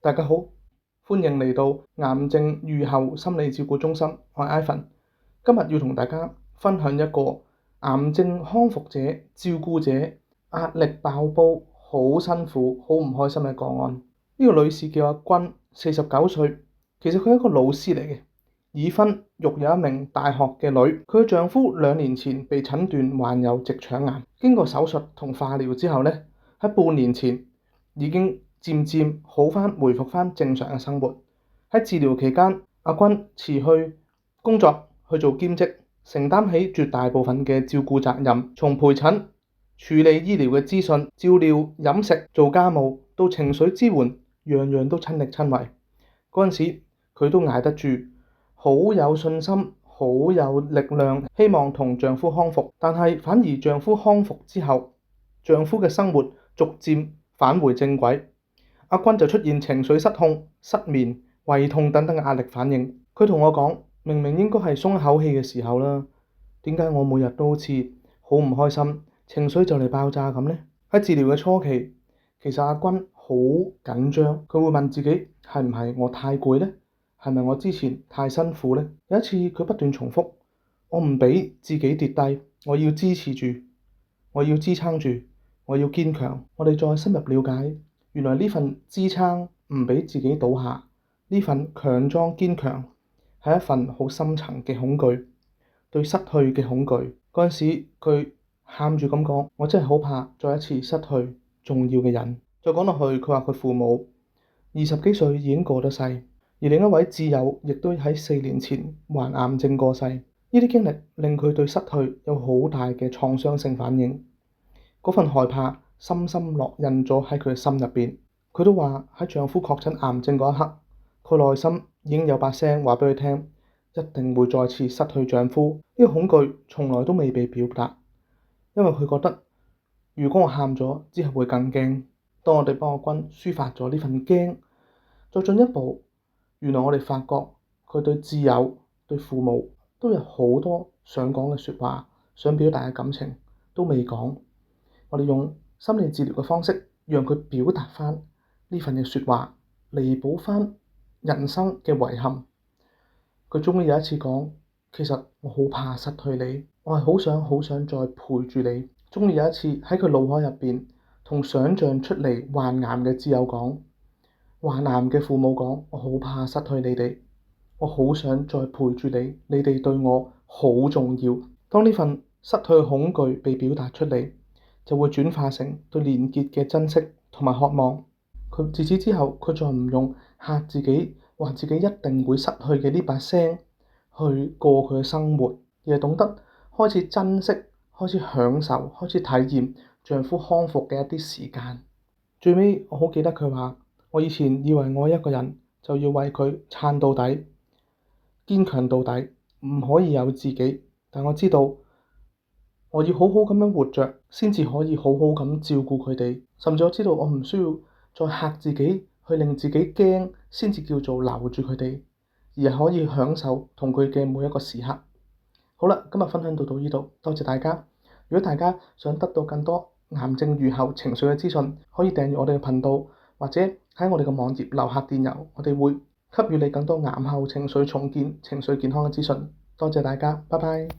大家好，歡迎嚟到癌症預後心理照顧中心，我係 Ivan。今日要同大家分享一個癌症康復者、照顧者壓力爆煲、好辛苦、好唔開心嘅個案。呢個女士叫阿君，49歲，其實佢係一個老師嚟嘅，已婚，育有一名大學嘅女。佢嘅丈夫2年前被診斷患有直腸癌，經過手術同化療之後呢，喺半年前已經漸漸好返，回復返正常嘅生活。喺治療期間，阿君辭去工作去做兼職，承擔起絕大部分嘅照顧責任，從陪診、處理醫療嘅資訊、照料、飲食、做家務到情緒支援，樣樣都親力親為。嗰陣時佢都捱得住，好有信心，好有力量，希望同丈夫康復。但係反而丈夫康復之後，丈夫嘅生活逐漸返回正軌。阿君就出現情緒失控、失眠、胃痛等等嘅壓力反應。佢同我講：明明應該係鬆口氣嘅時候啦，點解我每日都好似好唔開心，情緒就嚟爆炸咁呢？喺治療嘅初期，其實阿君好緊張，佢會問自己係唔係我太攰呢？係咪我之前太辛苦呢？有一次佢不斷重複：我唔俾自己跌低，我要支持住，我要支撐住，我要堅強。我哋再深入了解。原來呢份支撐唔俾自己倒下，呢份強裝堅強係一份好深層嘅恐懼，對失去嘅恐懼。嗰陣時佢喊住咁講：我真係好怕再一次失去重要嘅人。再講落去，佢話佢父母20幾歲已經過咗世，而另一位摯友亦都喺4年前患癌症過世。呢啲經歷令佢對失去有好大嘅創傷性反應，嗰份害怕深深烙印咗喺佢嘅心入邊。佢都話喺丈夫確診癌症嗰一刻，佢內心已經有把聲話俾佢聽，一定會再次失去丈夫。呢個恐懼從來都未被表達，因為佢覺得如果我喊咗之後會更驚。當我哋幫阿君抒發咗呢份驚，再進一步，原來我哋發覺佢對摯友、對父母都有好多想講嘅説話，想表達嘅感情都未講。我哋用心理治療嘅方式，讓佢表達返呢份嘅説話，彌補返人生嘅遺憾。佢終於有一次講：其實我好怕失去你，我係好想再陪住你。終於有一次喺佢腦海入邊，同想像出嚟患癌嘅摯友講，患癌嘅父母講：我好怕失去你哋，我好想再陪住你，你哋對我好重要。當呢份失去嘅恐懼被表達出嚟，就會轉化成對連結嘅珍惜同埋渴望。佢自此之後，佢再唔用嚇自己，話自己一定會失去嘅呢把聲去過佢嘅生活，而係懂得開始珍惜、開始享受、開始體驗丈夫康復嘅一啲時間。最尾我好記得佢話：我以前以為我一個人就要為佢撐到底、堅強到底，唔可以有自己，但我知道我要好好咁樣活着，先至可以好好咁照顧佢哋。甚至我知道我唔需要再嚇自己，去令自己驚，先至叫做留住佢哋，而係可以享受同佢嘅每一個時刻。好啦，今日分享到呢度，多謝大家。如果大家想得到更多癌症預後情緒嘅資訊，可以訂閱我哋嘅頻道，或者喺我哋嘅網頁留下電郵，我哋會給予你更多癌後情緒重建、情緒健康嘅資訊。多謝大家，拜拜。